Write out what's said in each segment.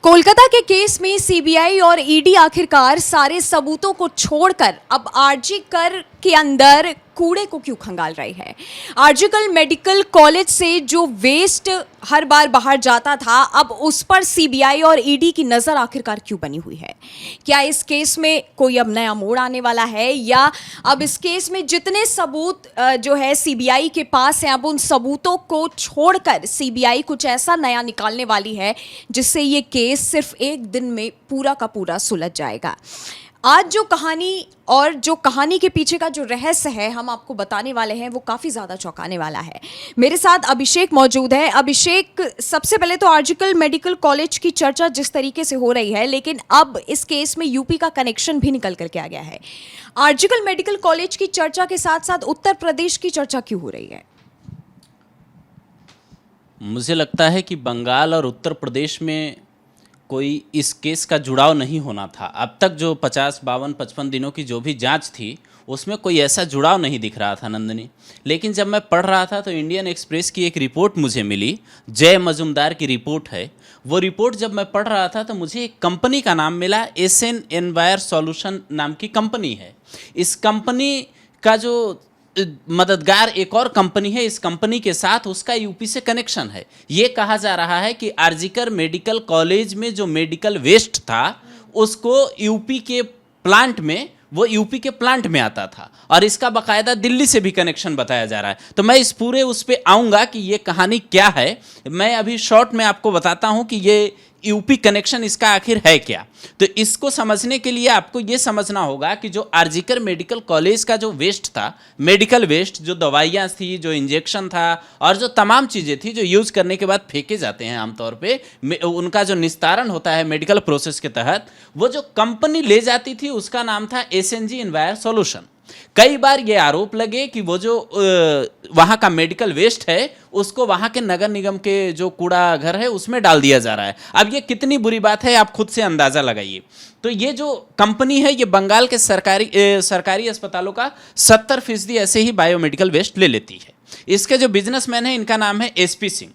कोलकाता के केस में सीबीआई और ईडी आखिरकार सारे सबूतों को छोड़कर अब आरजी कर के अंदर कूड़े को क्यों खंगाल रही है। आरजीकर मेडिकल कॉलेज से जो वेस्ट हर बार बाहर जाता था, अब उस पर सीबीआई और ईडी की नजर आखिरकार क्यों बनी हुई है। क्या इस केस में कोई अब नया मोड़ आने वाला है, या अब इस केस में जितने सबूत जो है सीबीआई के पास हैं, अब उन सबूतों को छोड़कर सीबीआई कुछ ऐसा नया निकालने वाली है जिससे ये केस सिर्फ एक दिन में पूरा का पूरा सुलझ जाएगा। आज जो कहानी और जो कहानी के पीछे का जो रहस्य है हम आपको बताने वाले हैं, वो काफ़ी ज़्यादा चौंकाने वाला है। मेरे साथ अभिषेक मौजूद है। अभिषेक, सबसे पहले तो आरजीकर मेडिकल कॉलेज की चर्चा जिस तरीके से हो रही है, लेकिन अब इस केस में यूपी का कनेक्शन भी निकल करके आ गया है। आरजीकर मेडिकल कॉलेज की चर्चा के साथ साथ उत्तर प्रदेश की चर्चा क्यों हो रही है? मुझे लगता है कि बंगाल और उत्तर प्रदेश में कोई इस केस का जुड़ाव नहीं होना था। अब तक जो 50, 52, 55 दिनों की जो भी जांच थी, उसमें कोई ऐसा जुड़ाव नहीं दिख रहा था नंदिनी। लेकिन जब मैं पढ़ रहा था तो इंडियन एक्सप्रेस की एक रिपोर्ट मुझे मिली, जय मजुमदार की रिपोर्ट है। वो रिपोर्ट जब मैं पढ़ रहा था तो मुझे एक कंपनी का नाम मिला, एसएन एनवायर सॉल्यूशन नाम की कंपनी है। इस कंपनी का जो मददगार एक और कंपनी है, इस कंपनी के साथ उसका यूपी से कनेक्शन है। ये कहा जा रहा है कि आरजीकर मेडिकल कॉलेज में जो मेडिकल वेस्ट था उसको यूपी के प्लांट में, वो यूपी के प्लांट में आता था, और इसका बाकायदा दिल्ली से भी कनेक्शन बताया जा रहा है। तो मैं इस पूरे उस पे आऊँगा कि ये कहानी क्या है। मैं अभी शॉर्ट में आपको बताता हूँ कि ये यूपी कनेक्शन इसका आखिर है क्या। तो इसको समझने के लिए आपको ये समझना होगा कि जो आरजीकर मेडिकल कॉलेज का जो वेस्ट था, मेडिकल वेस्ट, जो दवाइयाँ थी, जो इंजेक्शन था और जो तमाम चीज़ें थी जो यूज़ करने के बाद फेंके जाते हैं आमतौर पे, उनका जो निस्तारण होता है मेडिकल प्रोसेस के तहत, वो जो कंपनी ले जाती थी उसका नाम था एसएनजी एनवायर सॉल्यूशन। कई बार ये आरोप लगे कि वो जो वहाँ का मेडिकल वेस्ट है उसको वहाँ के नगर निगम के जो कूड़ा घर है उसमें डाल दिया जा रहा है। अब ये कितनी बुरी बात है आप खुद से अंदाज़ा लगाइए। तो ये जो कंपनी है ये बंगाल के सरकारी अस्पतालों का 70% ऐसे ही बायोमेडिकल वेस्ट ले लेती है। इसके जो बिजनेसमैन है इनका नाम है एसपी सिंह।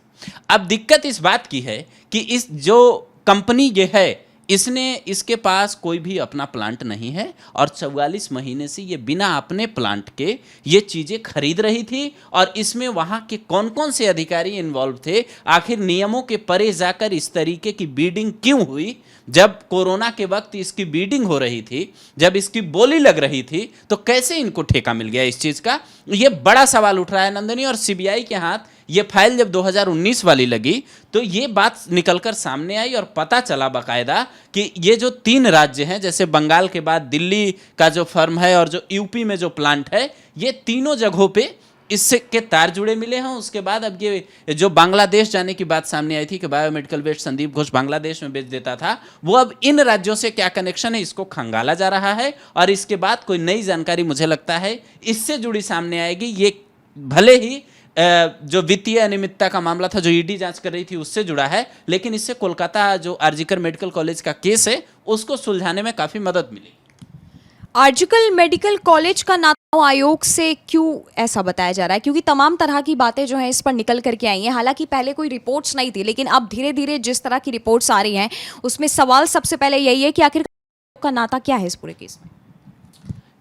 अब दिक्कत इस बात की है कि इस जो कंपनी ये है, इसके पास कोई भी अपना प्लांट नहीं है और 44 महीने से ये बिना अपने प्लांट के ये चीज़ें खरीद रही थी। और इसमें वहाँ के कौन कौन से अधिकारी इन्वॉल्व थे, आखिर नियमों के परे जाकर इस तरीके की बीडिंग क्यों हुई। जब कोरोना के वक्त इसकी बीडिंग हो रही थी, जब इसकी बोली लग रही थी, तो कैसे इनको ठेका मिल गया इस चीज़ का, ये बड़ा सवाल उठ रहा है नंदिनी। और सीबीआई के हाथ ये फाइल जब 2019 वाली लगी तो ये बात निकलकर सामने आई और पता चला बाकायदा कि ये जो 3 राज्य हैं, जैसे बंगाल के बाद दिल्ली का जो फर्म है और जो यूपी में जो प्लांट है, ये तीनों जगहों पे इससे के तार जुड़े मिले हैं। उसके बाद अब ये जो बांग्लादेश जाने की बात सामने आई थी कि बायोमेडिकल वेस्ट संदीप घोष बांग्लादेश में बेच देता था, वो अब इन राज्यों से क्या कनेक्शन है इसको खंगाला जा रहा है। और इसके बाद कोई नई जानकारी मुझे लगता है इससे जुड़ी सामने आएगी। ये भले ही जो वित्तीय अनियमितता का मामला था जो ईडी जांच कर रही थी उससे जुड़ा है, लेकिन इससे कोलकाता जो आरजीकर मेडिकल कॉलेज का केस है उसको सुलझाने में काफ़ी मदद मिली। आरजीकर मेडिकल कॉलेज का नाता आयोग से क्यों ऐसा बताया जा रहा है? क्योंकि तमाम तरह की बातें जो हैं इस पर निकल करके आई हैं। हालांकि पहले कोई रिपोर्ट्स नहीं थी, लेकिन अब धीरे धीरे जिस तरह की रिपोर्ट्स आ रही हैं उसमें सवाल सबसे पहले यही है कि आखिर का नाता क्या है इस पूरे केस में।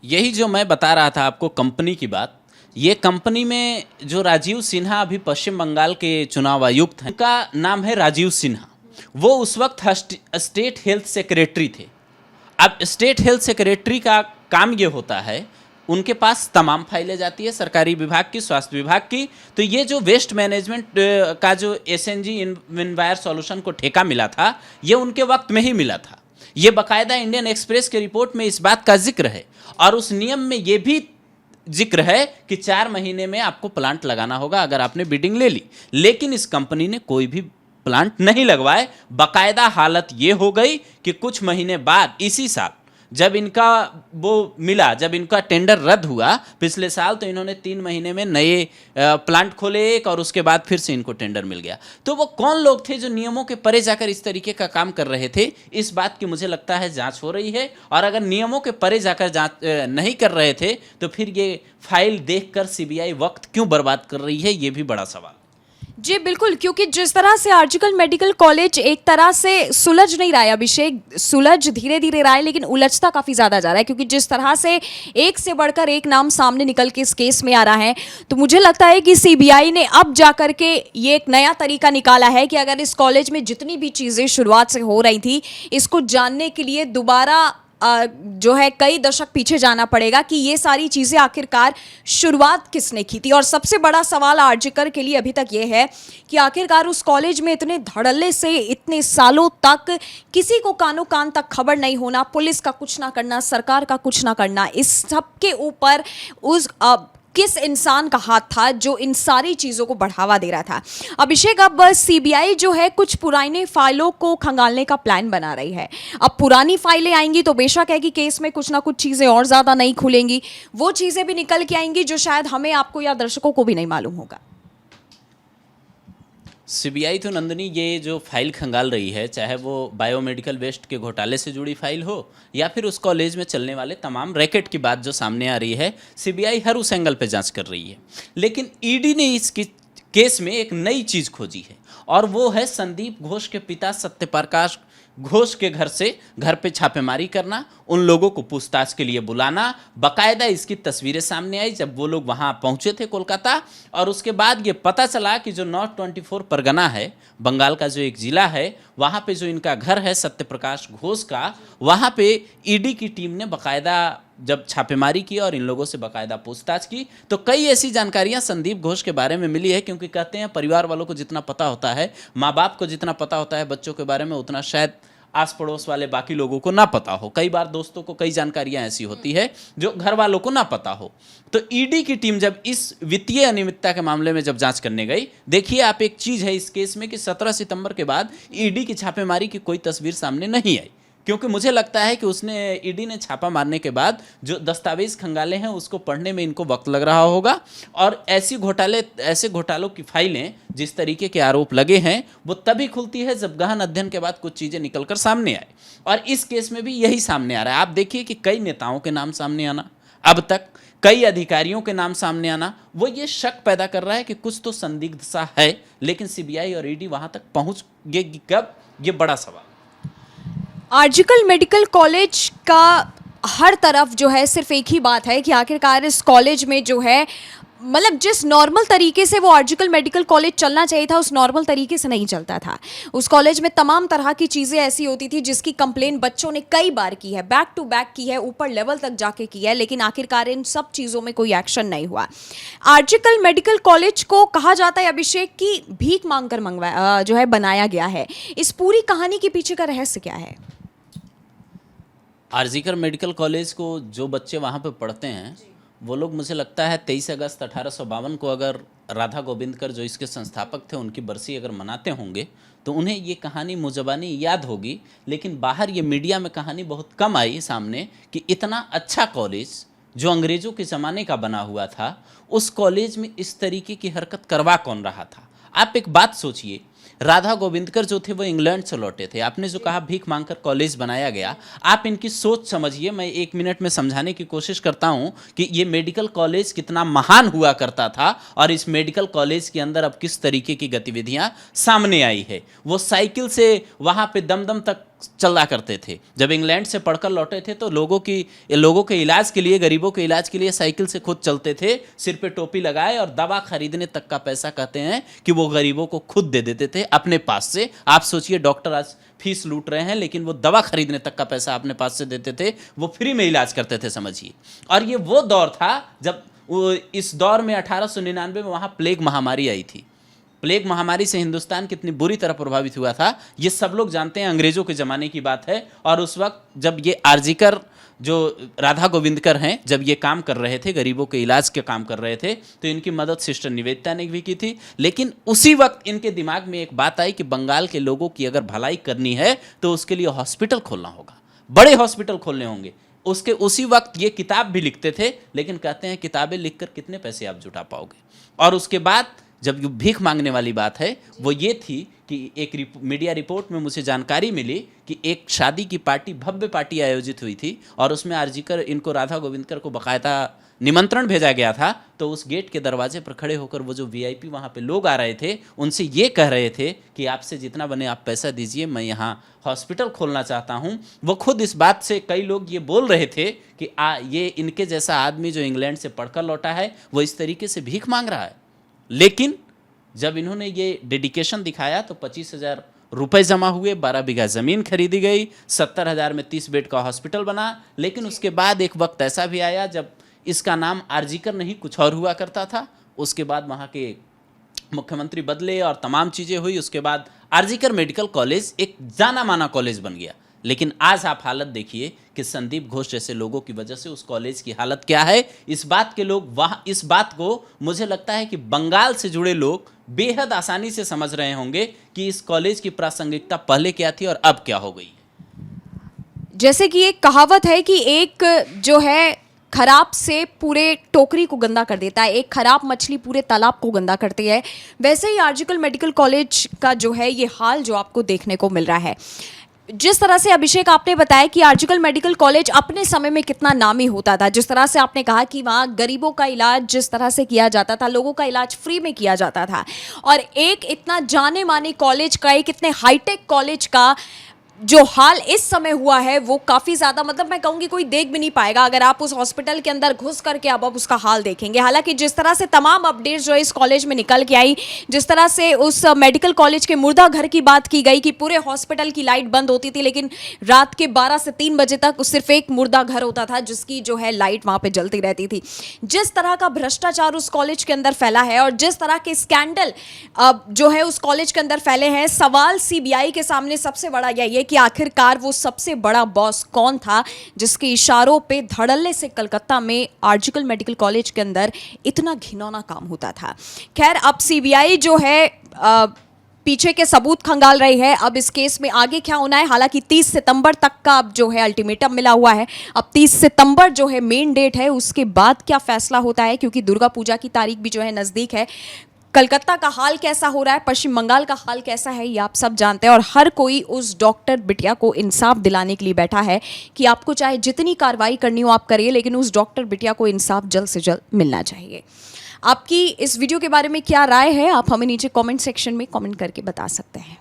यही जो मैं बता रहा था आपको कंपनी की बात, ये कंपनी में जो राजीव सिन्हा अभी पश्चिम बंगाल के चुनाव आयुक्त हैं, उनका नाम है राजीव सिन्हा। वो उस वक्त स्टेट हेल्थ सेक्रेटरी थे। अब स्टेट हेल्थ सेक्रेटरी का काम ये होता है, उनके पास तमाम फाइलें जाती है सरकारी विभाग की, स्वास्थ्य विभाग की। तो ये जो वेस्ट मैनेजमेंट का जो एसएनजी एनवायर सॉल्यूशन को ठेका मिला था, ये उनके वक्त में ही मिला था। ये बाकायदा इंडियन एक्सप्रेस के रिपोर्ट में इस बात का जिक्र है। और उस नियम में ये भी जिक्र है कि 4 महीने में आपको प्लांट लगाना होगा अगर आपने बिडिंग ले ली। लेकिन इस कंपनी ने कोई भी प्लांट नहीं लगवाए। बाकायदा हालत ये हो गई कि कुछ महीने बाद, इसी साल जब इनका वो मिला, जब इनका टेंडर रद्द हुआ पिछले साल, तो इन्होंने 3 महीने में नए प्लांट खोले एक, और उसके बाद फिर से इनको टेंडर मिल गया। तो वो कौन लोग थे जो नियमों के परे जाकर इस तरीके का काम कर रहे थे, इस बात की मुझे लगता है जांच हो रही है। और अगर नियमों के परे जाकर जांच नहीं कर रहे थे तो फिर ये फाइल देखकर सीबीआई वक्त क्यों बर्बाद कर रही है, ये भी बड़ा सवाल। जी बिल्कुल, क्योंकि जिस तरह से आर्जिकल मेडिकल कॉलेज एक तरह से सुलझ नहीं रहा है अभिषेक, सुलझ धीरे धीरे रहा है लेकिन उलझता काफ़ी ज़्यादा जा रहा है, क्योंकि जिस तरह से एक से बढ़कर एक नाम सामने निकल के इस केस में आ रहा है, तो मुझे लगता है कि सीबीआई ने अब जा कर के ये एक नया तरीका निकाला है कि अगर इस कॉलेज में जितनी भी चीज़ें शुरुआत से हो रही थी, इसको जानने के लिए दोबारा जो है कई दशक पीछे जाना पड़ेगा कि ये सारी चीज़ें आखिरकार शुरुआत किसने की थी। और सबसे बड़ा सवाल आर्जिकर के लिए अभी तक ये है कि आखिरकार उस कॉलेज में इतने धड़ल्ले से इतने सालों तक किसी को कानो कान तक खबर नहीं होना, पुलिस का कुछ ना करना, सरकार का कुछ ना करना, इस सब के ऊपर उस किस इंसान का हाथ था जो इन सारी चीज़ों को बढ़ावा दे रहा था। अभिषेक, अब सीबीआई जो है कुछ पुरानी फाइलों को खंगालने का प्लान बना रही है। अब पुरानी फाइलें आएंगी तो बेशक है कि केस में कुछ ना कुछ चीज़ें और ज़्यादा नहीं खुलेंगी, वो चीज़ें भी निकल के आएंगी जो शायद हमें, आपको या दर्शकों को भी नहीं मालूम होगा। सीबीआई तो नंदनी ये जो फाइल खंगाल रही है, चाहे वो बायोमेडिकल वेस्ट के घोटाले से जुड़ी फाइल हो या फिर उस कॉलेज में चलने वाले तमाम रैकेट की बात जो सामने आ रही है, सीबीआई हर उस एंगल पे जांच कर रही है। लेकिन ईडी ने इस केस में एक नई चीज़ खोजी है और वो है संदीप घोष के पिता सत्यप्रकाश घोष के घर पे छापेमारी करना, उन लोगों को पूछताछ के लिए बुलाना। बाकायदा इसकी तस्वीरें सामने आई जब वो लोग वहां पहुंचे थे कोलकाता, और उसके बाद ये पता चला कि जो नॉर्थ 24 परगना है, बंगाल का जो एक जिला है, वहां पे जो इनका घर है सत्यप्रकाश घोष का, वहां पे ईडी की टीम ने बाकायदा जब छापेमारी की और इन लोगों से बाकायदा पूछताछ की, तो कई ऐसी जानकारियां संदीप घोष के बारे में मिली है। क्योंकि कहते हैं परिवार वालों को जितना पता होता है, माँ बाप को जितना पता होता है बच्चों के बारे में, उतना शायद आस पड़ोस वाले बाकी लोगों को ना पता हो। कई बार दोस्तों को कई जानकारियां ऐसी होती है जो घर वालों को ना पता हो। तो ईडी की टीम जब इस वित्तीय अनियमितता के मामले में जब जांच करने गई, देखिए आप एक चीज है इस केस में कि 17 सितंबर के बाद ईडी की छापेमारी की कोई तस्वीर सामने नहीं आई, क्योंकि मुझे लगता है कि ईडी ने छापा मारने के बाद जो दस्तावेज खंगाले हैं उसको पढ़ने में इनको वक्त लग रहा होगा, और ऐसे घोटालों की फाइलें जिस तरीके के आरोप लगे हैं वो तभी खुलती है जब गहन अध्ययन के बाद कुछ चीज़ें निकलकर सामने आए। और इस केस में भी यही सामने आ रहा है। आप देखिए कि कई नेताओं के नाम सामने आना, अब तक कई अधिकारियों के नाम सामने आना, वो ये शक पैदा कर रहा है कि कुछ तो संदिग्ध सा है। लेकिन सीबीआई और ईडी वहां तक पहुंचेगी कब, ये बड़ा सवाल। आर्जिकल मेडिकल कॉलेज का हर तरफ जो है सिर्फ एक ही बात है कि आखिरकार इस कॉलेज में जो है, मतलब जिस नॉर्मल तरीके से वो आर्जिकल मेडिकल कॉलेज चलना चाहिए था, उस नॉर्मल तरीके से नहीं चलता था। उस कॉलेज में तमाम तरह की चीज़ें ऐसी होती थी जिसकी कंप्लेन बच्चों ने कई बार की है, बैक टू बैक की है, ऊपर लेवल तक जाके की है, लेकिन आखिरकार इन सब चीज़ों में कोई एक्शन नहीं हुआ। आर्जिकल मेडिकल कॉलेज को कहा जाता है अभिषेक की भीख मांगकर जो है बनाया गया है। इस पूरी कहानी के पीछे का रहस्य क्या है? आरजीकर मेडिकल कॉलेज को जो बच्चे वहाँ पे पढ़ते हैं वो लोग, मुझे लगता है 23 अगस्त 1852 को अगर राधा गोविंदकर जो इसके संस्थापक थे उनकी बरसी अगर मनाते होंगे तो उन्हें ये कहानी मुजबानी याद होगी। लेकिन बाहर ये मीडिया में कहानी बहुत कम आई सामने कि इतना अच्छा कॉलेज जो अंग्रेज़ों के ज़माने का बना हुआ था, उस कॉलेज में इस तरीके की हरकत करवा कौन रहा था। आप एक बात सोचिए, राधा गोविंदकर जो थे वो इंग्लैंड से लौटे थे। आपने जो कहा भीख मांगकर कॉलेज बनाया गया, आप इनकी सोच समझिए। मैं 1 मिनट में समझाने की कोशिश करता हूँ कि ये मेडिकल कॉलेज कितना महान हुआ करता था और इस मेडिकल कॉलेज के अंदर अब किस तरीके की गतिविधियाँ सामने आई है। वो साइकिल से वहाँ पे दम तक चला करते थे। जब इंग्लैंड से पढ़कर लौटे थे तो लोगों के इलाज के लिए, गरीबों के इलाज के लिए साइकिल से खुद चलते थे, सिर पे टोपी लगाए, और दवा खरीदने तक का पैसा कहते हैं कि वो गरीबों को खुद दे देते थे अपने पास से। आप सोचिए, डॉक्टर आज फीस लूट रहे हैं लेकिन वो दवा खरीदने तक का पैसा अपने पास से देते थे, वो फ्री में इलाज करते थे, समझिए। और ये वो दौर था जब इस दौर में 1899 में वहाँ प्लेग महामारी आई थी। प्लेग महामारी से हिंदुस्तान कितनी बुरी तरह प्रभावित हुआ था ये सब लोग जानते हैं, अंग्रेज़ों के ज़माने की बात है। और उस वक्त जब ये आरजीकर जो राधा गोविंदकर हैं, जब ये काम कर रहे थे, गरीबों के इलाज के काम कर रहे थे, तो इनकी मदद सिस्टर निवेदिता ने भी की थी। लेकिन उसी वक्त इनके दिमाग में एक बात आई कि बंगाल के लोगों की अगर भलाई करनी है तो उसके लिए हॉस्पिटल खोलना होगा, बड़े हॉस्पिटल खोलने होंगे। उसी वक्त ये किताब भी लिखते थे, लेकिन कहते हैं किताबें लिखकर कितने पैसे आप जुटा पाओगे। और उसके बाद जब भीख मांगने वाली बात है वो ये थी कि एक मीडिया रिपोर्ट में मुझे जानकारी मिली कि एक शादी की पार्टी, भव्य पार्टी आयोजित हुई थी और उसमें आरजीकर इनको, राधा गोविंदकर को बाकायदा निमंत्रण भेजा गया था तो उस गेट के दरवाजे पर खड़े होकर वो जो वीआईपी वहाँ पे लोग आ रहे थे उनसे ये कह रहे थे कि आपसे जितना बने आप पैसा दीजिए, मैं यहाँ हॉस्पिटल खोलना चाहता हूँ। वो खुद इस बात से, कई लोग ये बोल रहे थे कि ये इनके जैसा आदमी जो इंग्लैंड से पढ़कर लौटा है वो इस तरीके से भीख मांग रहा है। लेकिन जब इन्होंने ये डेडिकेशन दिखाया तो 25,000 रुपए जमा हुए, 12 बीघा ज़मीन खरीदी गई, 70,000 में 30 बेड का हॉस्पिटल बना। लेकिन उसके बाद एक वक्त ऐसा भी आया जब इसका नाम आरजीकर नहीं कुछ और हुआ करता था। उसके बाद वहाँ के मुख्यमंत्री बदले और तमाम चीज़ें हुई। उसके बाद आरजीकर मेडिकल कॉलेज एक जाना माना कॉलेज बन गया। लेकिन आज आप हालत देखिए कि संदीप घोष जैसे लोगों की वजह से उस कॉलेज की हालत क्या है। इस बात के लोग वहाँ, इस बात को मुझे लगता है कि बंगाल से जुड़े लोग बेहद आसानी से समझ रहे होंगे कि इस कॉलेज की प्रासंगिकता पहले क्या थी और अब क्या हो गई। जैसे कि एक कहावत है कि एक जो है खराब से पूरे टोकरी को गंदा कर देता है, एक खराब मछली पूरे तालाब को गंदा करती है, वैसे ही आरजीकर मेडिकल कॉलेज का जो है ये हाल जो आपको देखने को मिल रहा है। जिस तरह से अभिषेक आपने बताया कि आरजीकर मेडिकल कॉलेज अपने समय में कितना नामी होता था, जिस तरह से आपने कहा कि वहाँ गरीबों का इलाज जिस तरह से किया जाता था, लोगों का इलाज फ्री में किया जाता था, और एक इतना जाने माने कॉलेज का, एक इतने हाईटेक कॉलेज का जो हाल इस समय हुआ है वो काफ़ी ज़्यादा, मतलब मैं कहूँगी कोई देख भी नहीं पाएगा अगर आप उस हॉस्पिटल के अंदर घुस करके अब उसका हाल देखेंगे। हालांकि जिस तरह से तमाम अपडेट्स जो इस कॉलेज में निकल के आई, जिस तरह से उस मेडिकल कॉलेज के मुर्दा घर की बात की गई कि पूरे हॉस्पिटल की लाइट बंद होती थी, लेकिन रात के 12 से 3 बजे तक सिर्फ एक मुर्दा घर होता था जिसकी जो है लाइट वहाँ पर जलती रहती थी। जिस तरह का भ्रष्टाचार उस कॉलेज के अंदर फैला है और जिस तरह के स्कैंडल जो है उस कॉलेज के अंदर फैले हैं, सवाल सीबीआई के सामने सबसे बड़ा यही है कि आखिरकार वो सबसे बड़ा बॉस कौन था जिसके इशारों पे धड़ल्ले से कलकत्ता में आरजीकर मेडिकल कॉलेज के अंदर इतना घिनौना काम होता था। खैर, अब सीबीआई जो है पीछे के सबूत खंगाल रही है। अब इस केस में आगे क्या होना है, हालांकि 30 सितंबर तक का अब जो है अल्टीमेटम मिला हुआ है। अब 30 सितंबर जो है मेन डेट है, उसके बाद क्या फैसला होता है, क्योंकि दुर्गा पूजा की तारीख भी जो है नज़दीक है। कलकत्ता का हाल कैसा हो रहा है, पश्चिम बंगाल का हाल कैसा है, ये आप सब जानते हैं। और हर कोई उस डॉक्टर बिटिया को इंसाफ दिलाने के लिए बैठा है कि आपको चाहे जितनी कार्रवाई करनी हो आप करिए, लेकिन उस डॉक्टर बिटिया को इंसाफ जल्द से जल्द मिलना चाहिए। आपकी इस वीडियो के बारे में क्या राय है, आप हमें नीचे कमेंट सेक्शन में कमेंट करके बता सकते हैं।